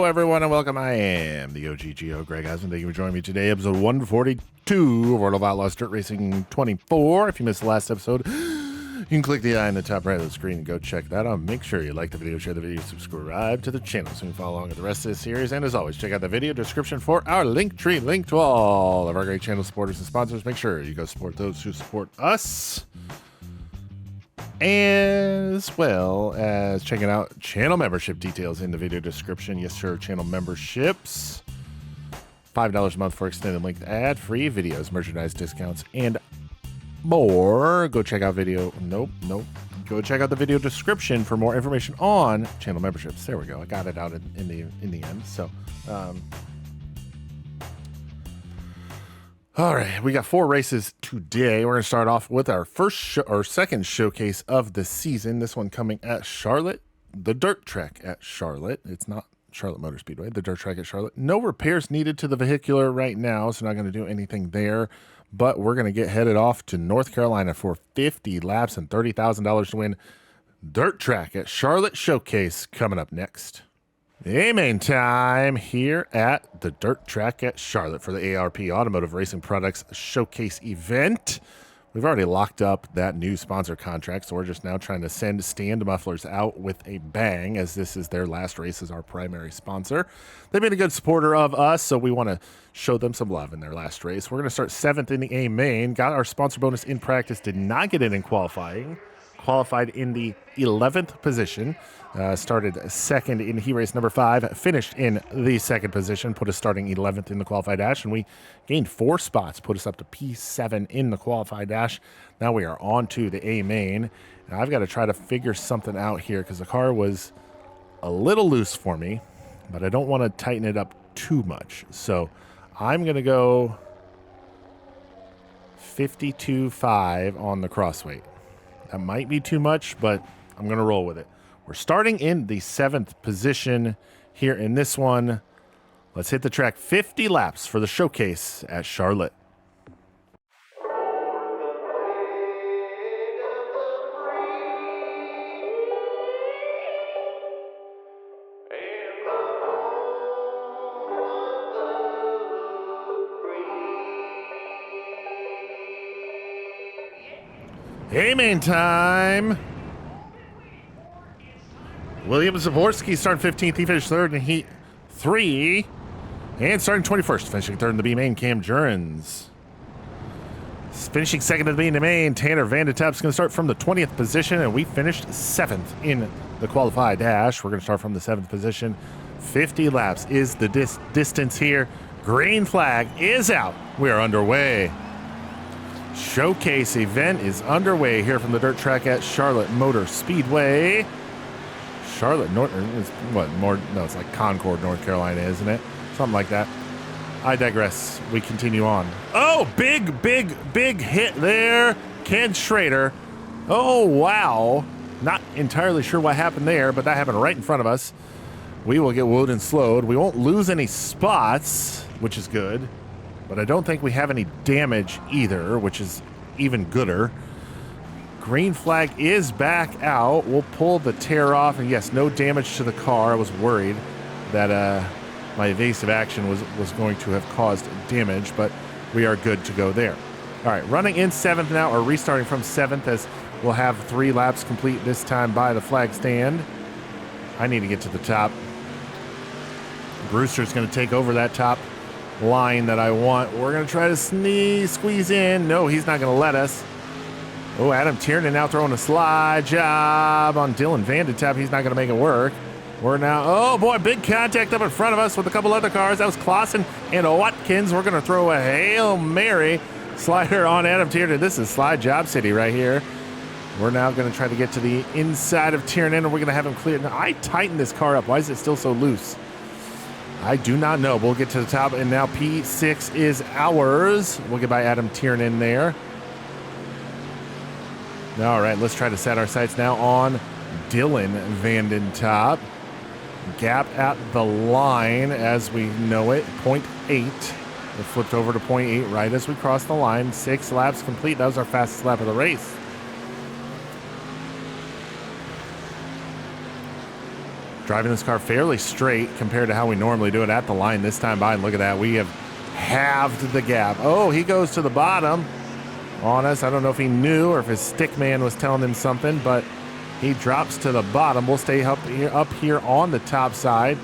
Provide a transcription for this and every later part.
everyone, and welcome. I am the OGGO, Greg Asman. Thank you for joining me today, episode 142 of World of Outlaws Dirt Racing 24. If you missed the last episode, you can click the eye in the top right of the screen and go check that out. Make sure you like the video, share the video, subscribe to the channel so you can follow along with the rest of this series. And as always, check out the video description for our link tree, link to all of our great channel supporters and sponsors. Make sure you go support those who support us, as well as checking out channel membership details in the video description. Yes, sir, channel memberships. $5 a month for extended length ad-free videos, merchandise discounts, and more. Go check out video. Nope. Go check out the video description for more information on channel memberships. There we go. I got it out in the end. So, all right, we got 4 races today. We're going to start off with our second showcase of the season. This one coming at Charlotte, the dirt track at Charlotte. It's not Charlotte Motor Speedway, the dirt track at Charlotte. No repairs needed to the vehicular right now, so not going to do anything there. But we're going to get headed off to North Carolina for 50 laps and $30,000 to win. Dirt track at Charlotte Showcase coming up next. A-main time here at the dirt track at Charlotte for the ARP Automotive Racing Products Showcase event. We've already locked up that new sponsor contract, so we're just now trying to send stand mufflers out with a bang, as this is their last race as our primary sponsor. They've been a good supporter of us, so we want to show them some love in their last race. We're going to start 7th in the A-main. Got our sponsor bonus in practice, did not get it in qualifying. Qualified in the 11th position. Started 2nd in heat race number 5. Finished in the 2nd position. Put us starting 11th in the qualified dash. And we gained 4 spots. Put us up to P7 in the qualified dash. Now we are on to the A-main. Now I've got to try to figure something out here because the car was a little loose for me. But I don't want to tighten it up too much. So I'm going to go 52.5 on the crossweight. That might be too much, but I'm going to roll with it. We're starting in the 7th position here in this one. Let's hit the track. 50 laps for the showcase at Charlotte. A-main time. William Zaborski starting 15th. He finished 3rd in Heat 3. And starting 21st, finishing 3rd in the B-main, Cam Jurens. Finishing 2nd in the B-main, Tanner Vandetap's going to start from the 20th position, and we finished 7th in the qualified dash. We're going to start from the 7th position. 50 laps is the distance here. Green flag is out. We are underway. Showcase event is underway here from the dirt track at Charlotte Motor Speedway. Charlotte, it's like Concord, North Carolina, isn't it? Something like that. I digress. We continue on. Oh, big hit there. Ken Schrader. Oh, wow. Not entirely sure what happened there, but that happened right in front of us. We will get wooed and slowed. We won't lose any spots, which is good. But I don't think we have any damage either, which is even gooder. Green flag is back out. We'll pull the tear off. And yes, no damage to the car. I was worried that my evasive action was going to have caused damage, but we are good to go there. All right, running in 7th now, or restarting from 7th, as we'll have 3 laps complete this time by the flag stand. I need to get to the top. Brewster's going to take over that top line that I want. We're going to try to squeeze in. No, he's not going to let us. Oh, Adam Tiernan now throwing a slide job on Dylan Vandetap. He's not going to make it work. We're now, oh boy, big contact up in front of us with a couple other cars. That was Clausen and Watkins. We're going to throw a Hail Mary slider on Adam Tiernan. This is slide job city right here. We're now going to try to get to the inside of Tiernan, and we're going to have him clear. Now, I tightened this car up. Why is it still so loose? I do not know. We'll get to the top, and now P6 is ours. We'll get by Adam Tiernan there. All right, let's try to set our sights now on Dylan Vandentop. Gap at the line as we know it, 0.8. It flipped over to 0.8 right as we crossed the line. 6 laps complete. That was our fastest lap of the race. Driving this car fairly straight compared to how we normally do it at the line this time by. And look at that. We have halved the gap. Oh, he goes to the bottom on us. I don't know if he knew or if his stick man was telling him something, but he drops to the bottom. We'll stay up here on the top side.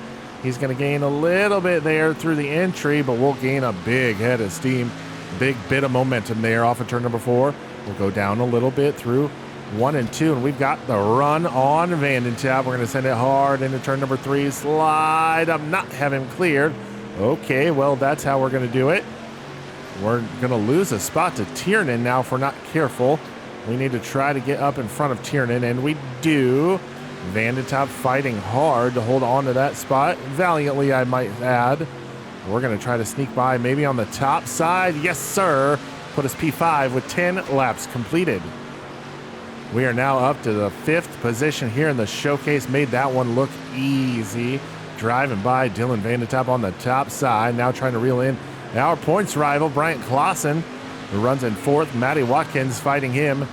He's going to gain a little bit there through the entry, but we'll gain a big head of steam. Big bit of momentum there off of turn number 4. We'll go down a little bit through 1 and 2, and we've got the run on Vandentap. We're going to send it hard into turn number 3. Slide up, not have him cleared. Okay, well, that's how we're going to do it. We're going to lose a spot to Tiernan now if we're not careful. We need to try to get up in front of Tiernan, and we do. Vandentap fighting hard to hold on to that spot. Valiantly, I might add. We're going to try to sneak by maybe on the top side. Yes, sir. Put us P5 with 10 laps completed. We are now up to the 5th position here in the showcase. Made that one look easy. Driving by Dylan Vandentap on the top side. Now trying to reel in our points rival, Bryant Clausen, who runs in 4th. Matty Watkins fighting him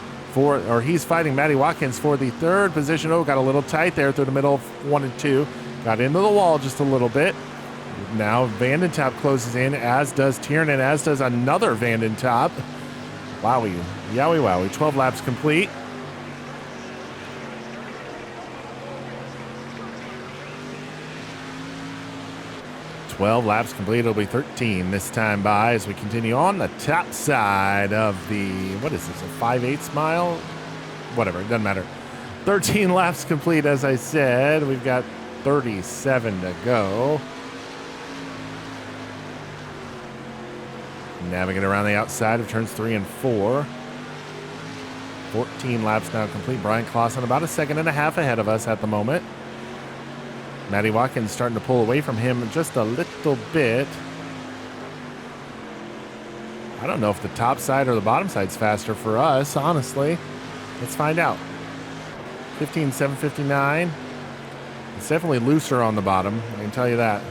he's fighting Matty Watkins for the 3rd position. Oh, got a little tight there through the middle of 1 and 2. Got into the wall just a little bit. Now Vandentap closes in, as does Tiernan, as does another Vandentap. Wowie, yowie, wowie. 12 laps complete. It'll be 13 this time by as we continue on the top side of the, what is this, a 5/8 mile? Whatever, it doesn't matter. 13 laps complete, as I said. We've got 37 to go. Navigate around the outside of turns 3 and 4. 14 laps now complete. Brian Clausen about 1.5 seconds ahead of us at the moment. Matty Watkins starting to pull away from him just a little bit. I don't know if the top side or the bottom side's faster for us, honestly. Let's find out. 15.759. It's definitely looser on the bottom, I can tell you that.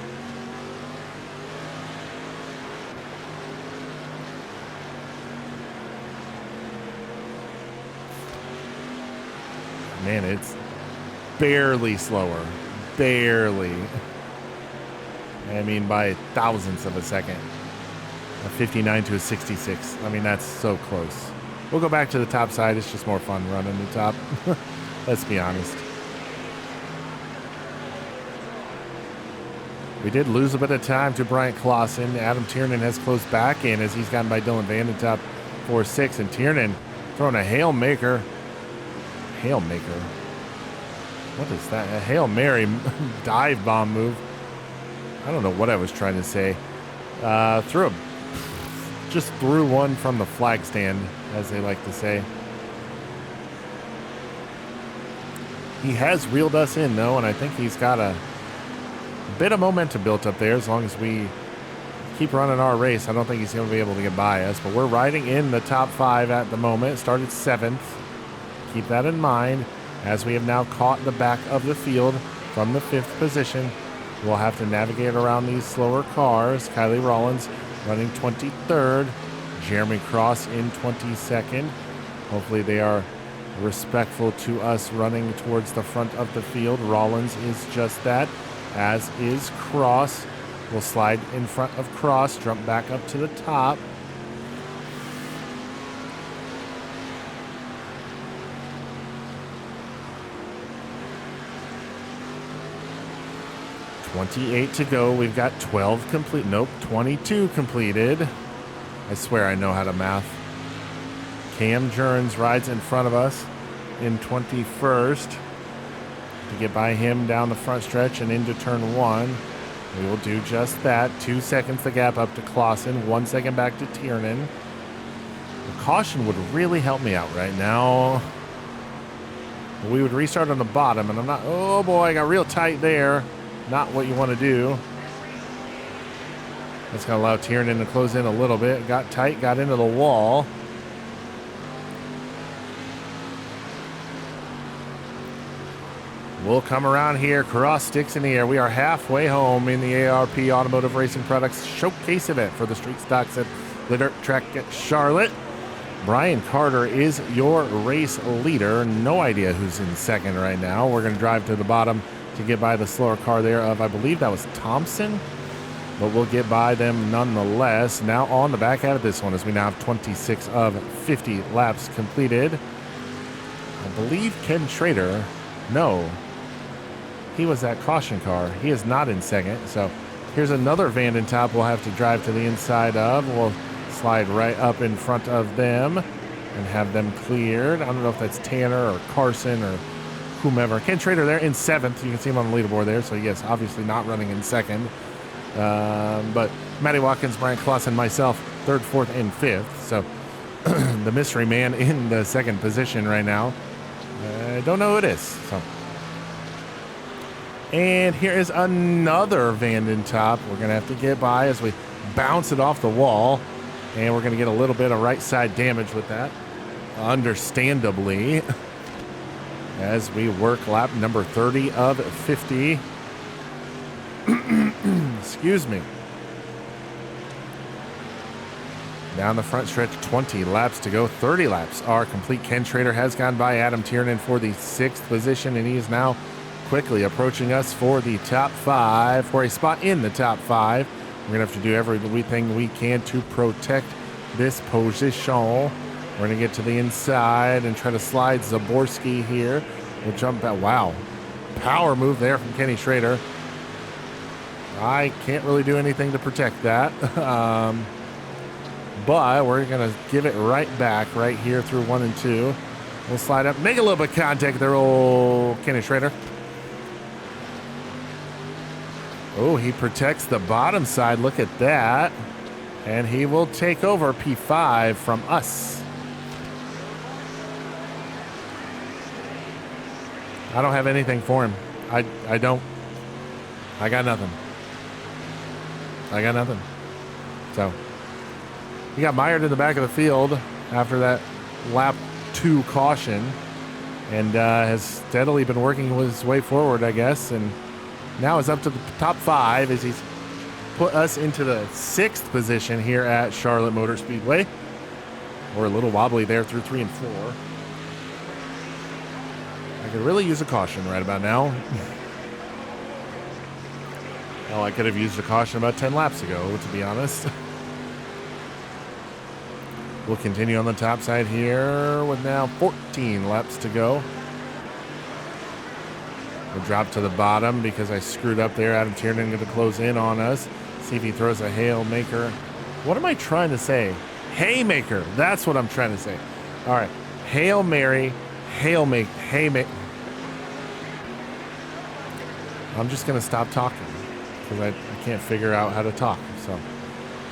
Man, it's barely slower. Barely. I mean, by thousandths of a second. A 59 to a 66. I mean, that's so close. We'll go back to the top side. It's just more fun running the top. Let's be honest. We did lose a bit of time to Bryant Clausen. Adam Tiernan has closed back in as he's gotten by Dylan Vandentap 4-6. And Tiernan throwing a Hail Maker. Hail Maker. What is that? A Hail Mary dive bomb move. I don't know what I was trying to say. Just threw one from the flag stand, as they like to say. He has reeled us in, though, and I think he's got a bit of momentum built up there. As long as we keep running our race, I don't think he's going to be able to get by us. But we're riding in the top 5 at the moment. Started 7th. Keep that in mind. As we have now caught the back of the field from the 5th position, we'll have to navigate around these slower cars. Kylie Rollins running 23rd. Jeremy Cross in 22nd. Hopefully they are respectful to us running towards the front of the field. Rollins is just that, as is Cross. We'll slide in front of Cross, jump back up to the top. $28 to go. We've got 12 complete. Nope, 22 completed. I swear I know how to math. Cam Jurns rides in front of us in 21st. To get by him down the front stretch and into turn 1. We will do just that. 2 seconds the gap up to Clausen. 1 second back to Tiernan. The caution would really help me out right now. We would restart on the bottom, and I'm not... Oh, boy, I got real tight there. Not what you want to do. That's going to allow Tiernan to close in a little bit. Got tight, got into the wall. We'll come around here, cross sticks in the air. We are halfway home in the ARP Automotive Racing Products Showcase event for the Street Stocks at the Dirt Track at Charlotte. Brian Carter is your race leader. No idea who's in second right now. We're going to drive to the bottom to get by the slower car there of, I believe that was Thompson, but we'll get by them nonetheless. Now on the back half of this one, as we now have 26 of 50 laps completed. I believe Ken Schrader, no, he was that caution car. He is not in second, so here's another Vanden Top we'll have to drive to the inside of. We'll slide right up in front of them and have them cleared. I don't know if that's Tanner or Carson or whomever. Ken Schrader there in seventh. You can see him on the leaderboard there. So, yes, obviously not running in second. But Matty Watkins, Brian Kloss, and myself, third, fourth, and fifth. So, the mystery man in the second position right now. I don't know who it is. So. And here is another Vanden Top. We're going to have to get by as we bounce it off the wall. And we're going to get a little bit of right side damage with that. Understandably. As we work lap number 30 of 50. Excuse me. Down the front stretch, 20 laps to go. 30 laps are complete. Ken Schrader has gone by Adam Tiernan for the 6th position, and he is now quickly approaching us for the top 5, for a spot in the top 5. We're going to have to do everything we can to protect this position. We're going to get to the inside and try to slide Zaborski here. We'll jump out. Wow. Power move there from Kenny Schrader. I can't really do anything to protect that. But we're going to give it right back right here through 1 and 2. We'll slide up, make a little bit of contact there, old Kenny Schrader. Oh, he protects the bottom side. Look at that. And he will take over P5 from us. I don't have anything for him. I don't. I got nothing. I got nothing. So, he got mired in the back of the field after that lap 2 caution. And has steadily been working his way forward, I guess. And now is up to the top 5 as he's put us into the 6th position here at Charlotte Motor Speedway. We're a little wobbly there through 3 and 4. I could really use a caution right about now. Well, I could have used a caution about 10 laps ago, to be honest. We'll continue on the top side here with now 14 laps to go. We'll drop to the bottom because I screwed up there. Adam Tiernan going to close in on us. See if he throws a Hail Maker. What am I trying to say? Haymaker. That's what I'm trying to say. All right. Hail Mary. Hail Make. Haymaker. I'm just going to stop talking because I can't figure out how to talk. So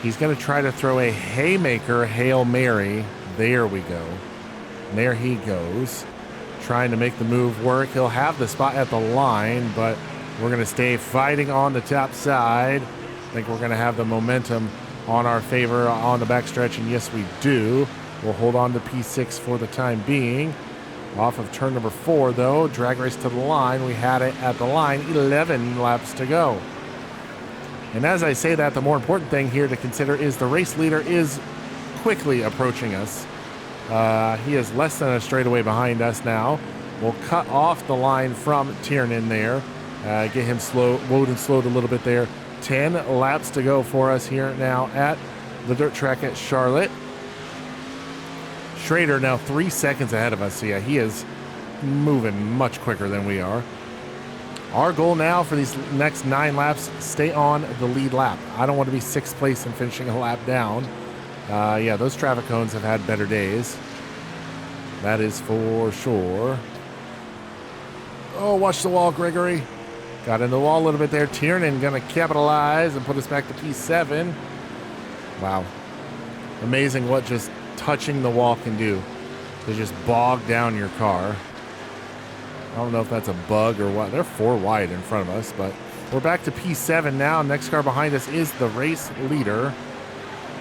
he's going to try to throw a Haymaker. Hail Mary. There we go. And there he goes. Trying to make the move work. He'll have the spot at the line, but we're going to stay fighting on the top side. I think we're going to have the momentum on our favor on the backstretch, and yes, we do. We'll hold on to P6 for the time being. Off of turn number 4, though, drag race to the line. We had it at the line, 11 laps to go. And as I say that, the more important thing here to consider is the race leader is quickly approaching us. He is less than a straightaway behind us now. We'll cut off the line from Tiernan there. Get him slowed and slowed a little bit there. 10 laps to go for us here now at the dirt track at Charlotte. Schrader now 3 seconds ahead of us. So yeah, he is moving much quicker than we are. Our goal now for these next 9 laps, stay on the lead lap. I don't want to be 6th place and finishing a lap down. Yeah, those traffic cones have had better days. That is for sure. Oh, watch the wall, Gregory. Got in the wall a little bit there. Tiernan going to capitalize and put us back to P7. Wow. Amazing what just touching the wall can do to just bog down your car. I don't know if that's a bug or what. They're 4 wide in front of us, but we're back to P7 now. Next car behind us is the race leader.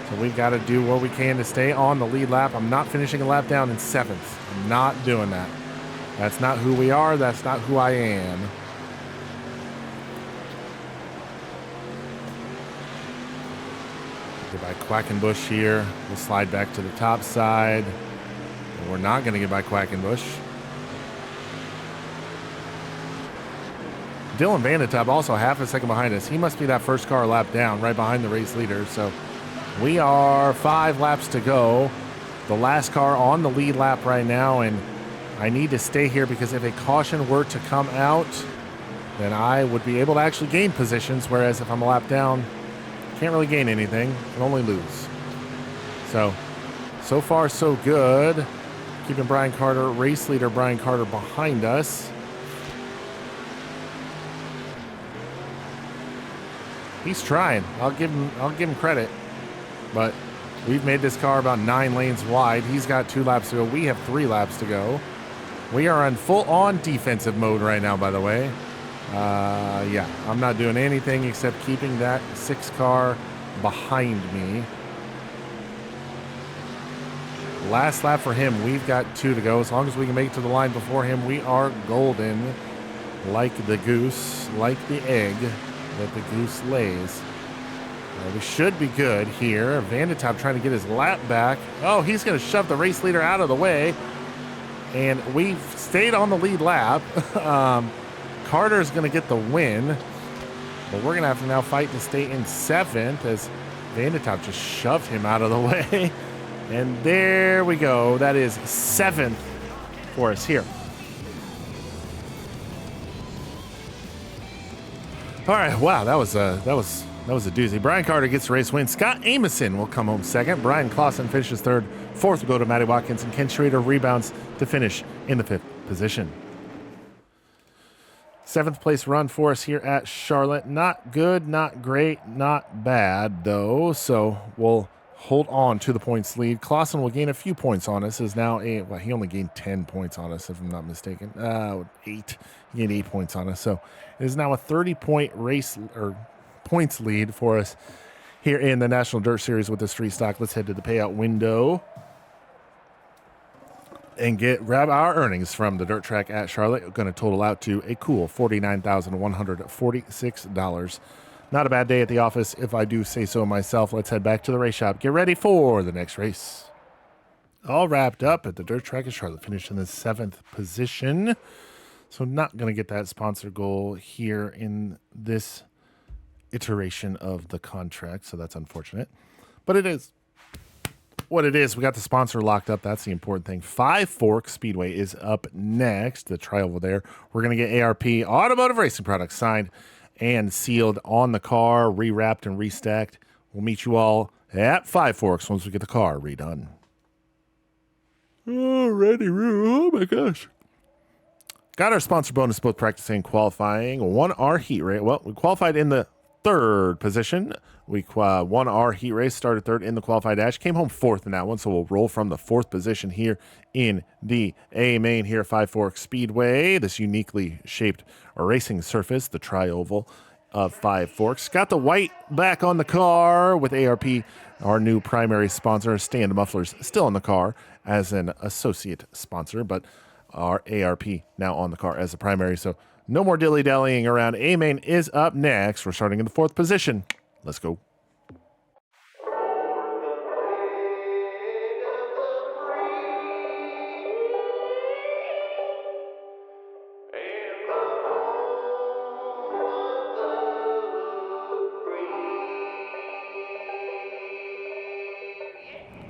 So we've got to do what we can to stay on the lead lap. I'm not finishing a lap down in 7th. I'm not doing that. That's not who we are. That's not who I am. Get by Quackenbush here. We'll slide back to the top side. And we're not going to get by Quackenbush. Dylan Vandetab also half a second behind us. He must be that first car lap down, right behind the race leader. So we are 5 laps to go. The last car on the lead lap right now, and I need to stay here because if a caution were to come out, then I would be able to actually gain positions, whereas if I'm a lap down, can't really gain anything, can only lose. So far so good. Keeping Brian Carter, race leader Brian Carter behind us. He's trying. I'll give him credit. But we've made this car about 9 lanes wide. He's got 2 laps to go. We have 3 laps to go. We are in full-on defensive mode right now, by the way. Yeah, I'm not doing anything except keeping that 6 car behind me. Last lap for him. We've got 2 to go. As long as we can make it to the line before him, we are golden. Like the goose, like the egg that the goose lays. We should be good here. Vandetab trying to get his lap back. Oh, he's going to shove the race leader out of the way. And we've stayed on the lead lap. Carter's going to get the win. But we're going to have to now fight to stay in 7th as Vandetab just shoved him out of the way. And there we go. That is 7th for us here. All right. Wow, that was a doozy. Brian Carter gets the race win. Scott Amison will come home 2nd. Brian Clausen finishes 3rd. 4th will go to Matty Watkins, and Ken Schrader rebounds to finish in the 5th position. 7th place run for us here at Charlotte. Not good, not great, not bad though. So we'll hold on to the points lead. Clausen will gain a few points on us. Is now he only gained 10 points on us if I'm not mistaken. 8. He gained 8 points on us. So it is now a 30-point race or points lead for us here in the National Dirt Series with the street stock. Let's head to the payout window and grab our earnings from the dirt track at Charlotte. Going to total out to a cool $49,146. Not a bad day at the office, if I do say so myself. Let's head back to the race shop. Get ready for the next race. All wrapped up at the dirt track at Charlotte. Finished in the 7th position. So not going to get that sponsor goal here in this iteration of the contract. So that's unfortunate. But it is what it is. We got the sponsor locked up. That's the important thing. Five Forks Speedway is up next. The trial there. We're going to get ARP Automotive Racing Products signed and sealed on the car, rewrapped and restacked. We'll meet you all at Five Forks once we get the car redone. Alrighty, oh my gosh. Got our sponsor bonus both practicing and qualifying. Won our heat race. Well, we qualified in the 3rd position. We won our heat race, started 3rd in the qualified dash, came home 4th in that one, so we'll roll from the 4th position here in the A main here at Five Forks Speedway. This uniquely shaped racing surface, the tri-oval of Five Forks. Got the white back on the car with ARP, our new primary sponsor. Stand Mufflers still in the car as an associate sponsor, but our ARP now on the car as the primary, so no more dilly-dallying around. A-Main is up next. We're starting in the 4th position. Let's go.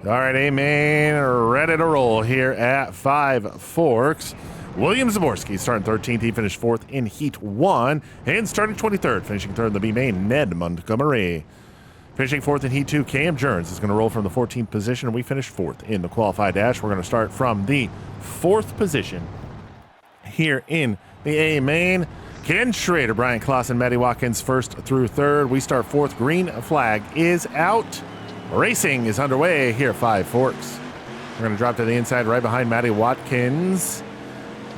All right, A-Main, ready to roll here at Five Forks. William Zaborski starting 13th. He finished 4th in Heat 1. And starting 23rd, finishing 3rd in the B main, Ned Montgomery. Finishing 4th in Heat 2, Cam Jones is going to roll from the 14th position, and we finished 4th in the qualified dash. We're going to start from the 4th position here in the A main. Ken Schrader, Brian Clausen, Matty Watkins, 1st through 3rd. We start 4th. Green flag is out. Racing is underway here at Five Forks. We're going to drop to the inside right behind Matty Watkins.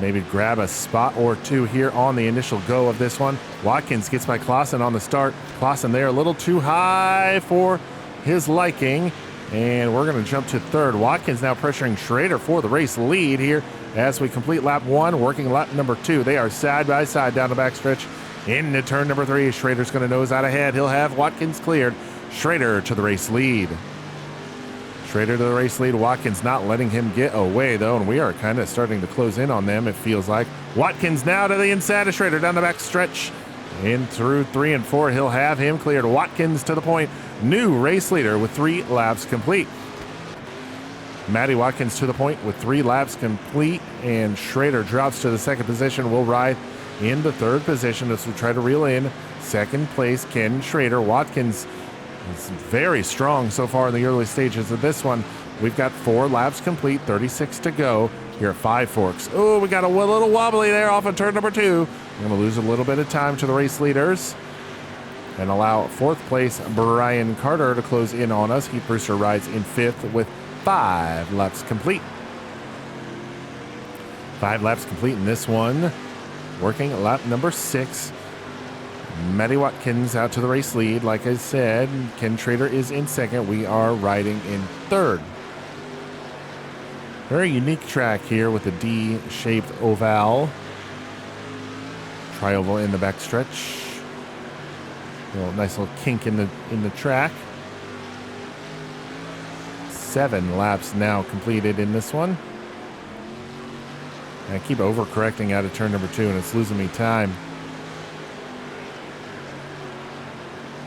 Maybe grab a spot or two here on the initial go of this one. Watkins gets by Clausen on the start. Clausen there a little too high for his liking. And we're going to jump to 3rd. Watkins now pressuring Schrader for the race lead here as we complete lap 1, working lap number 2. They are side by side down the backstretch into turn number 3. Schrader's going to nose out ahead. He'll have Watkins cleared. Schrader to the race lead. Schrader to the race lead. Watkins not letting him get away, though, and we are kind of starting to close in on them, it feels like. Watkins now to the inside of Schrader down the back stretch. In through 3 and 4, he'll have him cleared. Watkins to the point. New race leader with 3 laps complete. Matty Watkins to the point with 3 laps complete, and Schrader drops to the second position. Will ride in the third position as we try to reel in second place Ken Schrader. Watkins is very strong so far in the early stages of this one. We've got 4 laps complete, 36 to go here at Five Forks. Oh, we got a little wobbly there off of turn number 2. We're going to lose a little bit of time to the race leaders and allow 4th place Brian Carter to close in on us. Heath Brewster rides in 5th with 5 laps complete. 5 laps complete in this one. Working lap number 6. Matty Watkins out to the race lead. Like I said, Ken Schrader is in 2nd. We are riding in 3rd. Very unique track here with a D-shaped oval. Tri-oval in the backstretch. Nice little kink in the track. 7 laps now completed in this one. I keep overcorrecting out of turn number 2, and it's losing me time.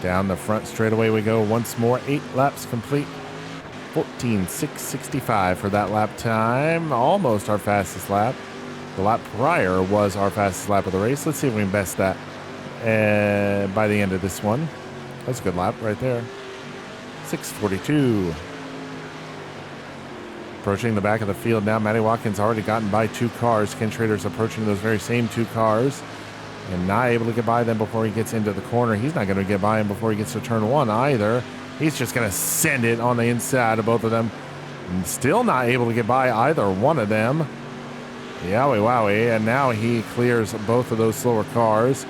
Down the front straightaway we go once more. 8 laps complete. 14.665 for that lap time. Almost our fastest lap. The lap prior was our fastest lap of the race. Let's see if we can best that by the end of this one. That's a good lap right there. 6:42. Approaching the back of the field now. Matty Watkins already gotten by 2 cars. Ken Schrader's approaching those very same 2 cars and not able to get by them before he gets into the corner. He's not going to get by him before he gets to turn 1 either. He's just going to send it on the inside of both of them. And still not able to get by either one of them. Yowie wowie. And now he clears both of those slower cars.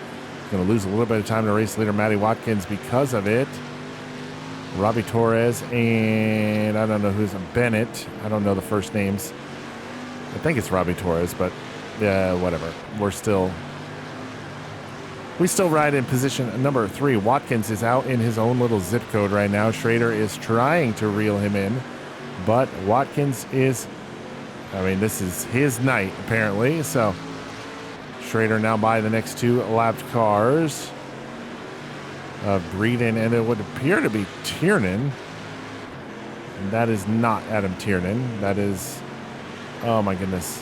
Going to lose a little bit of time to race leader Matty Watkins because of it. Robbie Torres and I don't know who's Bennett. I don't know the first names. I think it's Robbie Torres, but yeah, whatever. We still ride in position number 3. Watkins is out in his own little zip code right now. Schrader is trying to reel him in, but Watkins is, this is his night apparently. So Schrader now by the next 2 lapped cars of Breeden, and it would appear to be Tiernan. And that is not Adam Tiernan. That is, oh my goodness.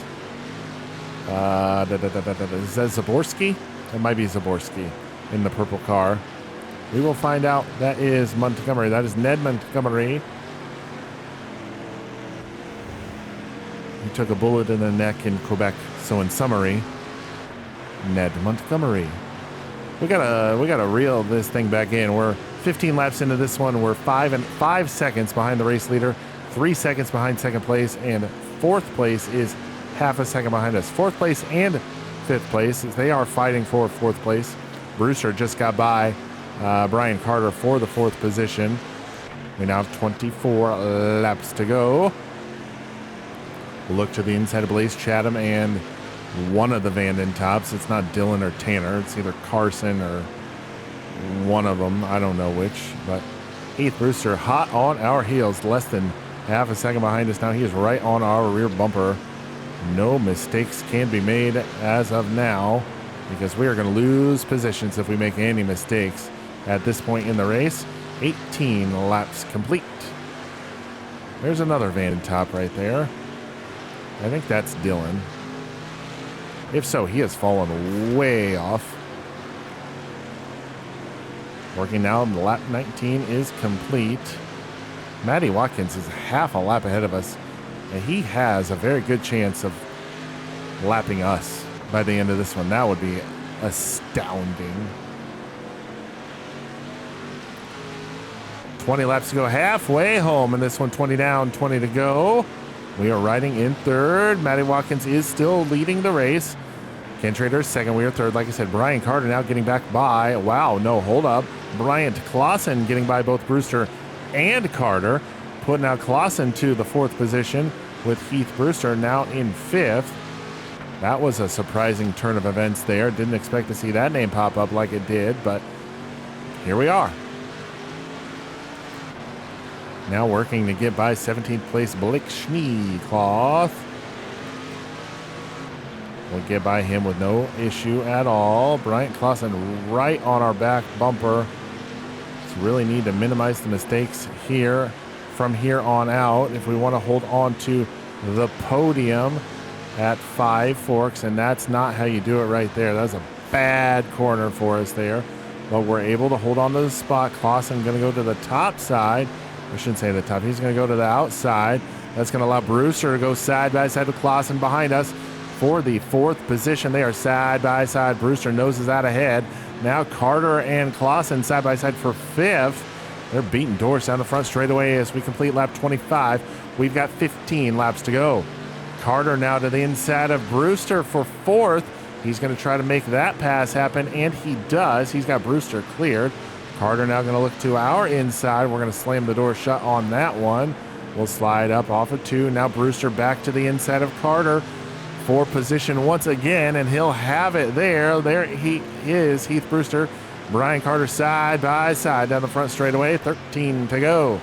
Is that Zaborski? It might be Zaborski in the purple car. We will find out. That is Montgomery. That is Ned Montgomery. He took a bullet in the neck in Quebec. So in summary, Ned Montgomery. We gotta reel this thing back in. We're 15 laps into this one. We're 5 seconds behind the race leader, 3 seconds behind second place, and 4th place is half a second behind us. 4th place and 5th place, as they are fighting for 4th place. Brewster just got by Brian Carter for the 4th position. We now have 24 laps to go. Look to the inside of Blaze Chatham and one of the Vanden Tops. It's not Dylan or Tanner. It's either Carson or one of them. I don't know which. But Heath Brewster hot on our heels, less than half a second behind us now. He is right on our rear bumper. No mistakes can be made as of now, because we are going to lose positions if we make any mistakes at this point in the race. 18 laps complete. There's another Vanden Top right there. I think that's Dylan. If so, he has fallen way off. Working now, lap 19 is complete. Matty Watkins is half a lap ahead of us, and he has a very good chance of lapping us by the end of this one. That would be astounding. 20 laps to go, halfway home in this one. 20 down, 20 to go. We are riding in 3rd. Matty Watkins is still leading the race. Ken Schrader is 2nd. We are 3rd. Like I said, Brian Carter now getting back by. Wow, no, hold up. Bryant Clausen getting by both Brewster and Carter. Putting out Clausen to the 4th position with Heath Brewster now in 5th. That was a surprising turn of events there. Didn't expect to see that name pop up like it did, but here we are. Now working to get by 17th place Blake Schneecloth. We'll get by him with no issue at all. Bryant Clausen right on our back bumper. So really need to minimize the mistakes here from here on out if we want to hold on to the podium at Five Forks, and that's not how you do it right there. That's a bad corner for us there, but we're able to hold on to the spot. Clausen going to go to the top side. I shouldn't say the top. He's going to go to the outside. That's going to allow Brewster to go side by side with Clausen behind us for the 4th position. They are side by side. Brewster noses out ahead. Now Carter and Clausen side by side for 5th. They're beating Dorse down the front straightaway as we complete lap 25. We've got 15 laps to go. Carter now to the inside of Brewster for 4th. He's going to try to make that pass happen, and he does. He's got Brewster cleared. Carter now going to look to our inside. We're going to slam the door shut on that one. We'll slide up off of 2. Now Brewster back to the inside of Carter for position once again, and he'll have it there. There he is, Heath Brewster. Brian Carter side by side down the front straightaway. 13 to go.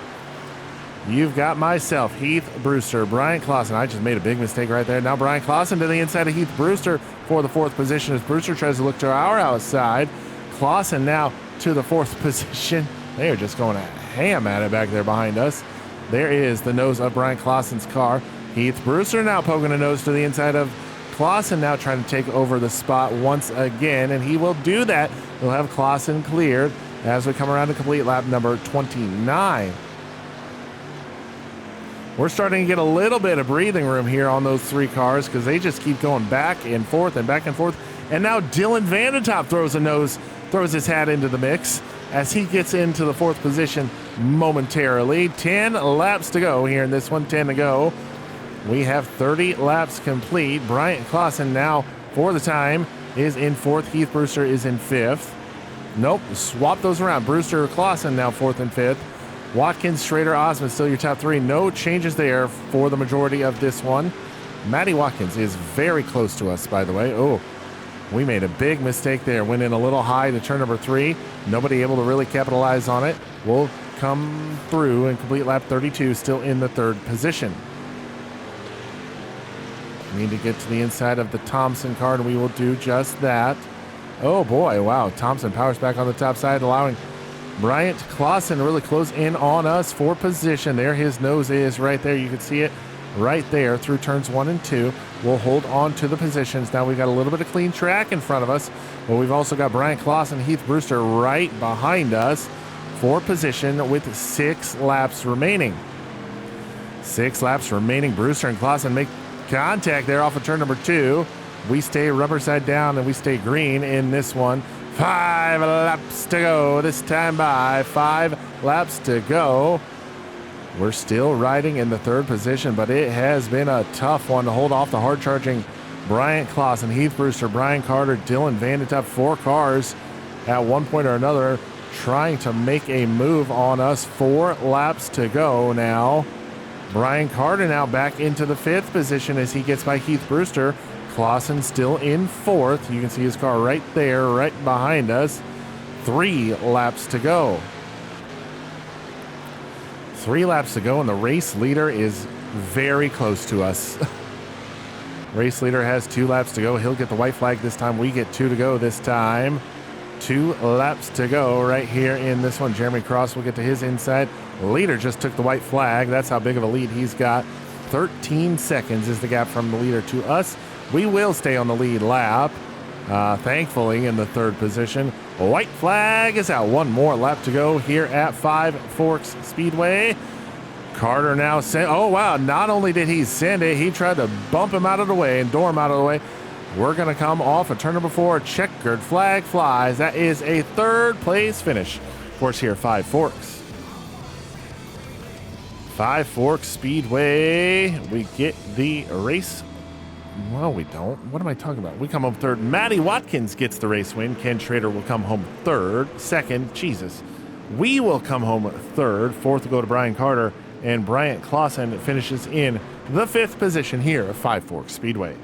You've got myself, Heath Brewster, Brian Clausen. I just made a big mistake right there. Now Brian Clausen to the inside of Heath Brewster for the 4th position as Brewster tries to look to our outside. Clausen now to the 4th position. They are just going ham at it back there behind us. There is the nose of Brian Clausen's car. Heath Brewster now poking a nose to the inside of Clausen, now trying to take over the spot once again, and he will do that. We'll have Clausen cleared as we come around to complete lap number 29. We're starting to get a little bit of breathing room here on those 3 cars because they just keep going back and forth and back and forth. And now Dylan Vandertop throws his hat into the mix as he gets into the 4th position momentarily. 10 laps to go here in this one, 10 to go. We have 30 laps complete. Bryant Clausen now, for the time, is in 4th. Heath Brewster is in 5th. Nope, swap those around. Brewster, Clausen now 4th and 5th. Watkins, Schrader, Osmond still your top 3. No changes there for the majority of this one. Matty Watkins is very close to us, by the way. Oh, we made a big mistake there. Went in a little high to turn number 3. Nobody able to really capitalize on it. We'll come through and complete lap 32, still in the 3rd position. We need to get to the inside of the Thompson car, and we will do just that. Oh boy, wow. Thompson powers back on the top side, allowing Bryant Clausen to really close in on us for position. There his nose is right there. You can see it right there through turns 1 and 2. We'll hold on to the positions. Now we've got a little bit of clean track in front of us, but we've also got Bryant Clausen, Heath Brewster right behind us for position with 6 laps remaining. 6 laps remaining. Brewster and Clausen make contact there off of turn number 2. We stay rubber side down and we stay green in this one. 5 laps to go this time by. 5 laps to go. We're still riding in the 3rd position, but it has been a tough one to hold off the hard-charging Bryant Clausen, Heath Brewster, Brian Carter, Dylan Vandertop. 4 cars at one point or another trying to make a move on us. 4 laps to go now. Brian Carter now back into the 5th position as he gets by Heath Brewster. Clausen still in 4th. You can see his car right there, right behind us. 3 laps to go. 3 laps to go, and the race leader is very close to us. Race leader has 2 laps to go. He'll get the white flag this time. We get 2 to go this time. 2 laps to go right here in this one. Jeremy Cross will get to his inside. Leader just took the white flag. That's how big of a lead he's got. 13 seconds is the gap from the leader to us. We will stay on the lead lap, thankfully, in the 3rd position. White flag is out. 1 more lap to go here at Five Forks Speedway. Carter now sent. Oh, wow. Not only did he send it, he tried to bump him out of the way and door him out of the way. We're going to come off a turn number 4. Checkered flag flies. That is a 3rd place finish for us here at Five Forks. Five Forks Speedway. We get the race. Well, we don't. What am I talking about? We come home 3rd. Matty Watkins gets the race win. Ken Schrader will come home 3rd. 2nd, Jesus. We will come home 3rd. 4th will go to Brian Carter. And Bryant Clausen finishes in the 5th position here at Five Forks Speedway.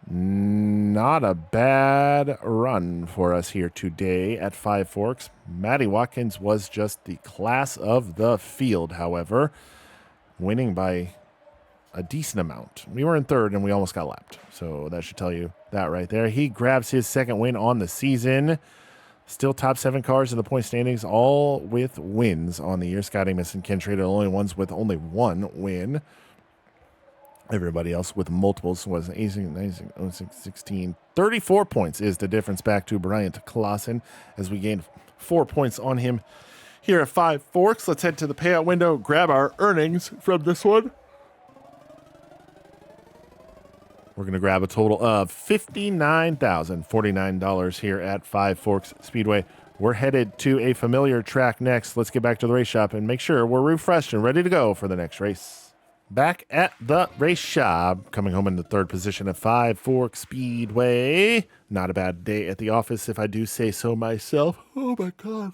Not a bad run for us here today at Five Forks. Matty Watkins was just the class of the field, however, winning by a decent amount. We were in third, and we almost got lapped. So that should tell you that right there. He grabs his second win on the season. Still top 7 cars in the point standings, all with wins on the year. Scott Amos and Ken Trader, the only ones with only 1 win. Everybody else with multiples was 18, 19, 06, 16. 34 points is the difference back to Bryant Clausen as we gained 4 points on him here at Five Forks. Let's head to the payout window, grab our earnings from this one. We're going to grab a total of $59,049 here at Five Forks Speedway. We're headed to a familiar track next. Let's get back to the race shop and make sure we're refreshed and ready to go for the next race. Back at the race shop, coming home in the third position at Five Forks Speedway. Not a bad day at the office, if I do say so myself. Oh, my God.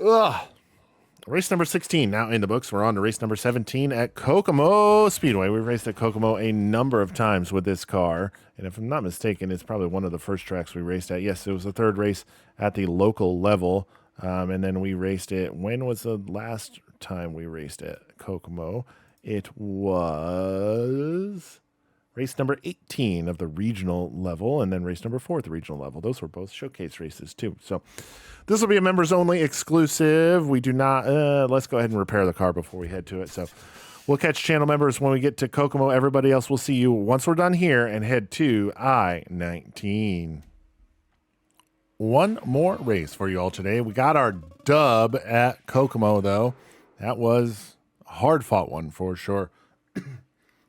Ugh. Race number 16 now in the books. We're on to race number 17 at Kokomo Speedway. We've raced at Kokomo a number of times with this car. And if I'm not mistaken, it's probably one of the first tracks we raced at. Yes, it was the third race at the local level. And then we raced it. When was the last time we raced at Kokomo? It was race number 18 of the regional level, and then race number 4 at the regional level. Those were both showcase races, too. So this will be a members-only exclusive. We do not... let's go ahead and repair the car before we head to it. So we'll catch channel members when we get to Kokomo. Everybody else will see you once we're done here and head to I-19. One more race for you all today. We got our dub at Kokomo, though. That was a hard-fought one for sure.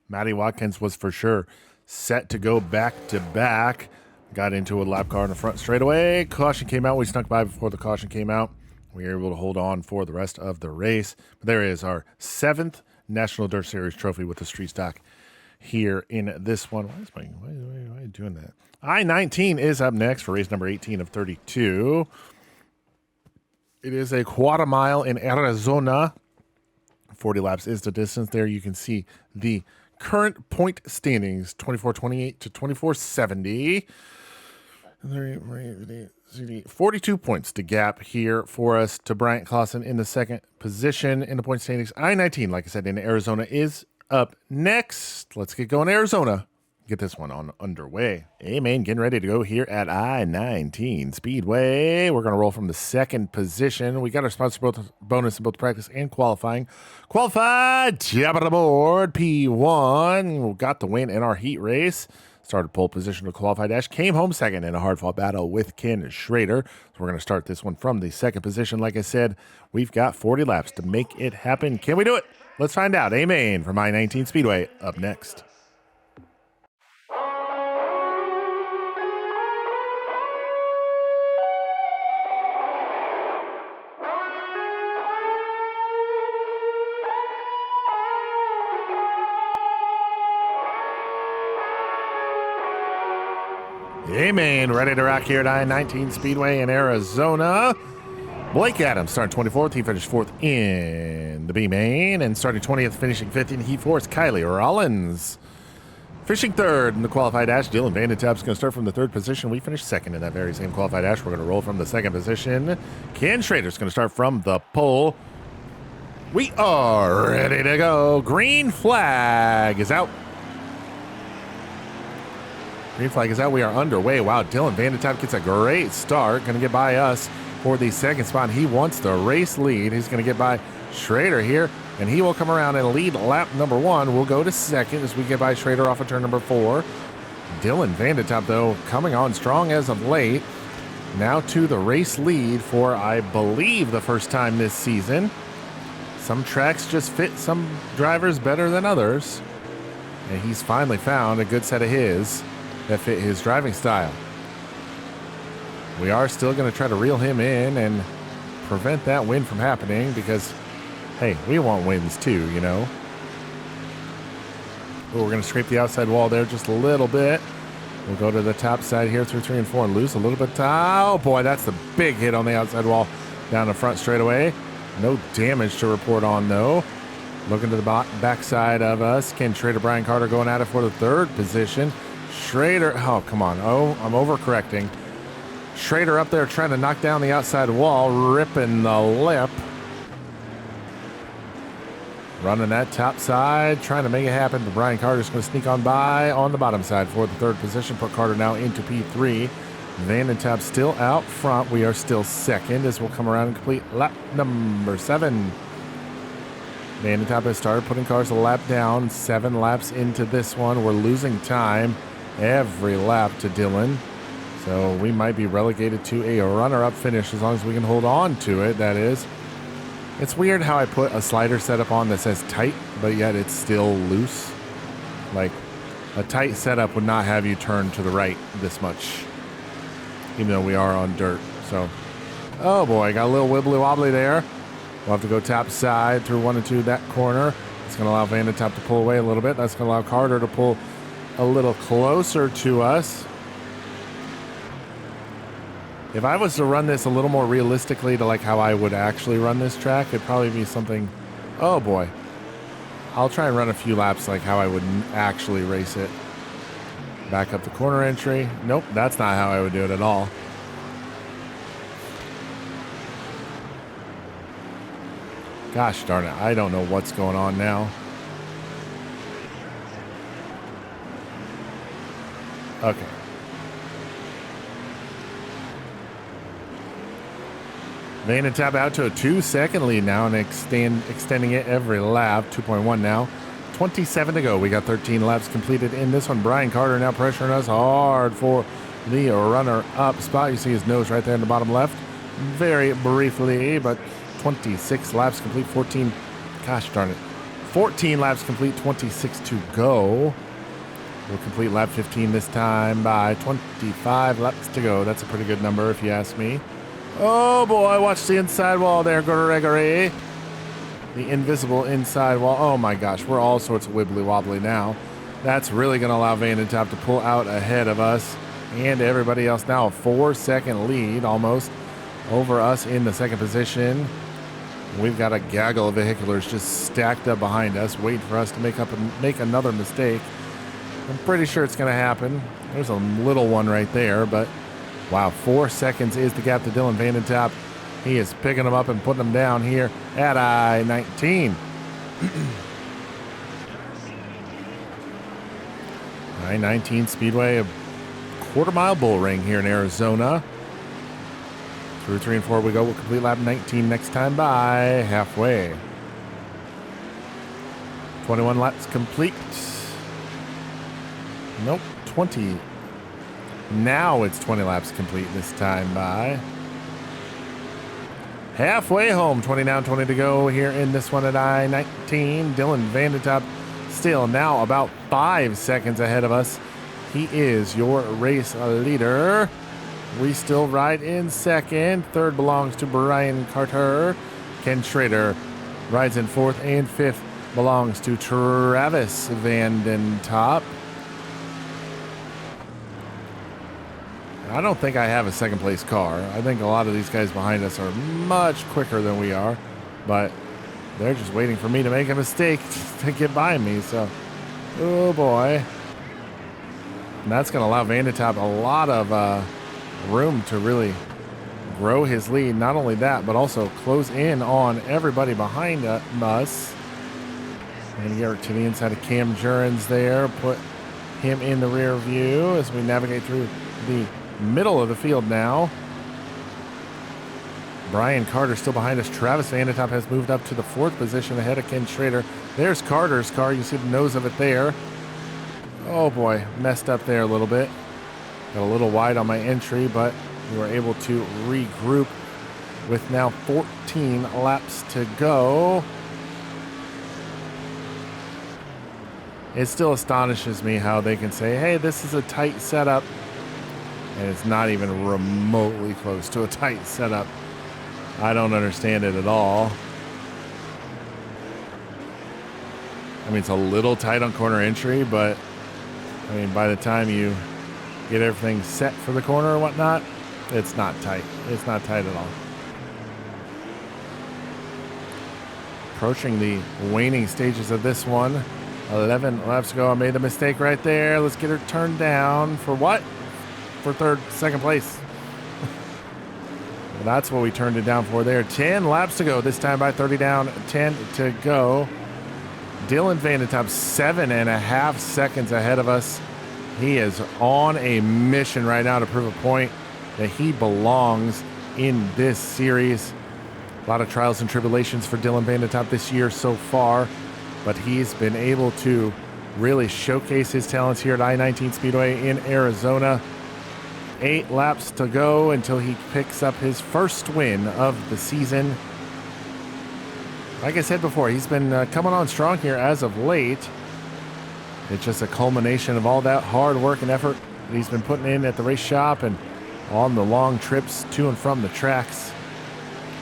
Matty Watkins was for sure set to go back-to-back. Got into a lap car in the front straightaway. Caution came out. We snuck by before the caution came out. We were able to hold on for the rest of the race. But there is our 7th National Dirt Series trophy with the street stock here in this one. Why are you doing that? I-19 is up next for race number 18 of 32. It is a quarter mile in Arizona. 40 laps is the distance there. You can see the current point standings, 24-28 to 24-70. 42 points to gap here for us to Bryant Clausen in the second position in the point standings. I-19, like I said, in Arizona is up next. Let's get going, Arizona. Get this one on underway. Hey, man, getting ready to go here at I-19 Speedway. We're going to roll from the second position. We got our sponsor bonus in both practice and qualifying. Qualified, top of the board, P1. We got the win in our heat race. Started pole position to qualify dash. Came home second in a hard-fought battle with Ken Schrader. So we're going to start this one from the second position. Like I said, we've got 40 laps to make it happen. Can we do it? Let's find out. Amen from I-19 Speedway up next. Hey, man, ready to rock here at I-19 Speedway in Arizona. Blake Adams starting 24th. He finished 4th in the B main. And starting 20th, finishing 5th in Heat 4 is Kylie Rollins. Finishing 3rd in the qualified dash, Dylan Vandentap's going to start from the 3rd position. We finished 2nd in that very same qualified dash. We're going to roll from the 2nd position. Ken Schrader's going to start from the pole. We are ready to go. Green flag is out. Green flag is out. We are underway. Wow, Dylan Vandentap gets a great start. Going to get by us for the second spot. He wants the race lead. He's going to get by Schrader here, and he will come around and lead lap number 1. We'll go to second as we get by Schrader off of turn number 4. Dylan Vandentap, though, coming on strong as of late. Now to the race lead for, I believe, the first time this season. Some tracks just fit some drivers better than others, and he's finally found a good set of his that fit his driving style. We are still going to try to reel him in and prevent that win from happening because, hey, we want wins too, you know. Ooh, we're going to scrape the outside wall there just a little bit. We'll go to the top side here through 3 and 4 and lose a little bit. Oh, boy, that's the big hit on the outside wall down the front straightaway. No damage to report on, though. Looking to the backside of us. Ken Schrader, Brian Carter going at it for the 3rd position. Schrader, oh, come on. Oh, I'm overcorrecting. Schrader up there trying to knock down the outside wall, ripping the lip. Running that top side, trying to make it happen, but Brian Carter's going to sneak on by on the bottom side for the third position. Put Carter now into P3. Vandentap still out front. We are still second as we'll come around and complete lap number 7. Vandentap has started putting cars a lap down. 7 laps into this one. We're losing time every lap to Dylan. So we might be relegated to a runner-up finish as long as we can hold on to it, that is. It's weird how I put a slider setup on that says tight, but yet it's still loose. Like, a tight setup would not have you turn to the right this much, even though we are on dirt. So, oh boy, got a little wibbly wobbly there. We'll have to go top side through 1 and 2 that corner. It's going to allow Vandentap to pull away a little bit. That's going to allow Carter to pull a little closer to us. If I was to run this a little more realistically to like how I would actually run this track, it'd probably be something, oh boy. I'll try and run a few laps like how I would actually race it. Back up the corner entry. Nope, that's not how I would do it at all. Gosh darn it, I don't know what's going on now. Okay. Vandentap out to a 2-second lead now and extending it every lap. 2.1 now. 27 to go. We got 13 laps completed in this one. Brian Carter now pressuring us hard for the runner-up spot. You see his nose right there in the bottom left. Very briefly, but 26 laps complete. 14. Gosh darn it. 14 laps complete. 26 to go. We'll complete lap 15 this time by 25 laps to go. That's a pretty good number if you ask me. Oh boy, watch the inside wall there, Gregory. The invisible inside wall. Oh my gosh, we're all sorts of wibbly wobbly now. That's really going to allow Vandentap to pull out ahead of us and everybody else now. A 4-second lead almost over us in the second position. We've got a gaggle of vehiculars just stacked up behind us, waiting for us to make another mistake. I'm pretty sure it's going to happen. There's a little one right there, but wow, 4 seconds is the gap to Dylan Vandentap. He is picking them up and putting them down here at I-19. I-19 Speedway, a quarter-mile bull ring here in Arizona. Through 3 and 4 we go. We'll complete lap 19 next time by halfway. 21 laps complete. Nope, 20. Now it's 20 laps complete this time by halfway home. 20 down, 20 to go here in this one at I-19. Dylan Vandentap still now about 5 seconds ahead of us. He is your race leader. We still ride in second. Third belongs to Brian Carter. Ken Schrader rides in fourth, and fifth belongs to Travis Vandentap. I don't think I have a second place car. I think a lot of these guys behind us are much quicker than we are, but they're just waiting for me to make a mistake to get by me. So, oh boy. And that's going to allow Vandentap a lot of room to really grow his lead. Not only that, but also close in on everybody behind us. And get to the inside of Cam Jurens there. Put him in the rear view as we navigate through the middle of the field now. Brian Carter still behind us. Travis Vandentap has moved up to the fourth position ahead of Ken Schrader. There's Carter's car. You see the nose of it there. Oh boy, messed up there a little bit. Got a little wide on my entry, but we were able to regroup with now 14 laps to go. It still astonishes me how they can say, hey, this is a tight setup, and it's not even remotely close to a tight setup. I don't understand it at all. I mean, it's a little tight on corner entry, but I mean, by the time you get everything set for the corner or whatnot, it's not tight. It's not tight at all. Approaching the waning stages of this one. 11 laps to go. I made the mistake right there. Let's get her turned down for what? For second place. Well, that's what we turned it down for there. 10 laps to go. This time by 30 down, 10 to go. Dylan Vandentop 7.5 seconds ahead of us. He is on a mission right now to prove a point that he belongs in this series. A lot of trials and tribulations for Dylan Vandentop this year so far, but he's been able to really showcase his talents here at I-19 Speedway in Arizona. 8 laps to go until he picks up his first win of the season. Like I said before, he's been coming on strong here as of late. It's just a culmination of all that hard work and effort that he's been putting in at the race shop and on the long trips to and from the tracks.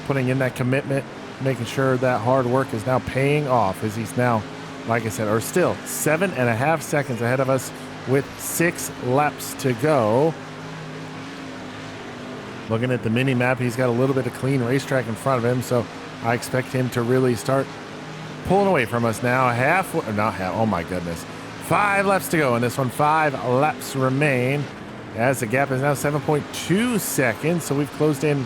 Putting in that commitment, making sure that hard work is now paying off as he's now, like I said, are still 7.5 seconds ahead of us with 6 laps to go. Looking at the mini map, he's got a little bit of clean racetrack in front of him, so I expect him to really start pulling away from us now. Oh my goodness. 5 laps to go in this one. 5 laps remain as the gap is now 7.2 seconds, so we've closed in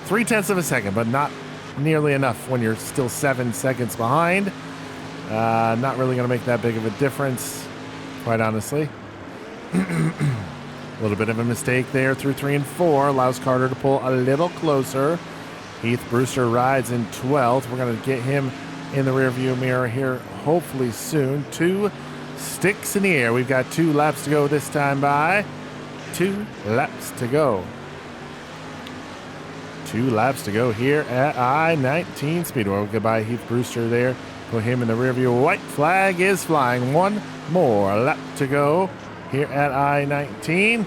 0.3 of a second, but not nearly enough when you're still 7 seconds behind. Not really going to make that big of a difference, quite honestly. A little bit of a mistake there through 3 and 4. Allows Carter to pull a little closer. Heath Brewster rides in 12th. We're going to get him in the rearview mirror here hopefully soon. 2 sticks in the air. We've got 2 laps to go this time by. 2 laps to go. 2 laps to go here at I-19 Speedway. Goodbye, Heath Brewster there. Put him in the rear view. White flag is flying. 1 more lap to go here at I-19.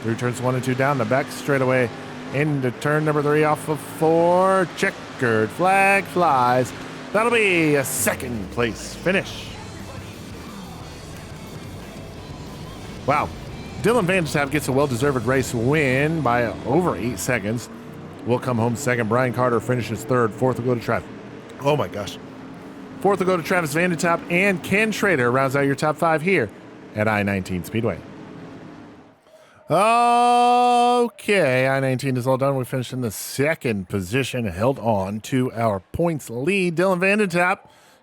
Through turns 1 and 2 down the back straightaway into turn number 3 off of 4. Checkered flag flies. That'll be a second place finish. Wow. Dylan Vandentop gets a well-deserved race win by over 8 seconds. Will come home second. Brian Carter finishes third. Fourth will go to Travis. Oh my gosh. Fourth will go to Travis Vandentop, and Ken Schrader rounds out your top 5 here at I-19 Speedway. Okay, I-19 is all done. We finished in the second position, held on to our points lead. Dylan Vandentop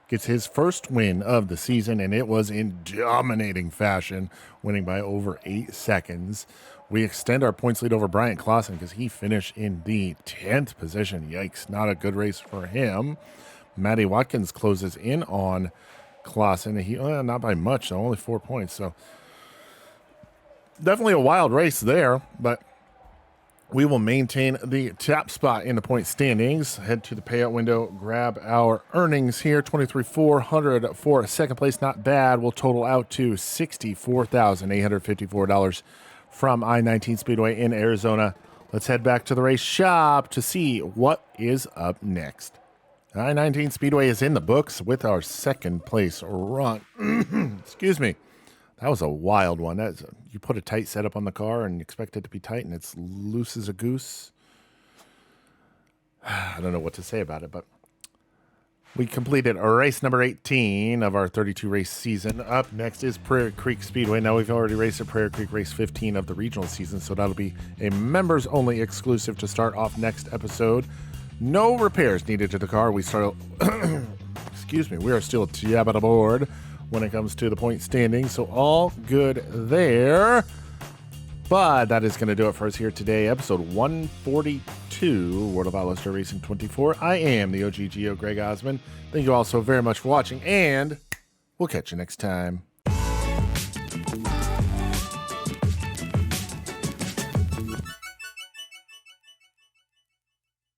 gets his first win of the season, and it was in dominating fashion, winning by over 8 seconds. We extend our points lead over Bryant Clausen because he finished in the 10th position. Yikes, not a good race for him. Matty Watkins closes in on Clausen. He not by much, though, only 4 points. So definitely a wild race there, but we will maintain the top spot in the point standings. Head to the payout window, grab our earnings here. $23,400 for second place, not bad. Will total out to $64,854 from I-19 Speedway in Arizona. Let's head back to the race shop to see what is up next. I-19 Speedway is in the books with our second place run. Excuse me. That was a wild one. You put a tight setup on the car and expect it to be tight, and it's loose as a goose. I don't know what to say about it, but we completed race number 18 of our 32-race season. Up next is Prairie Creek Speedway. Now, we've already raced at Prairie Creek race 15 of the regional season, so that'll be a members-only exclusive to start off next episode. No repairs needed to the car. We are still jabbing aboard when it comes to the point standing, so all good there. But that is going to do it for us here today, episode 142, World of Outlaws Racing 24. I am the OGGO, Greg Osmond. Thank you all so very much for watching, and we'll catch you next time.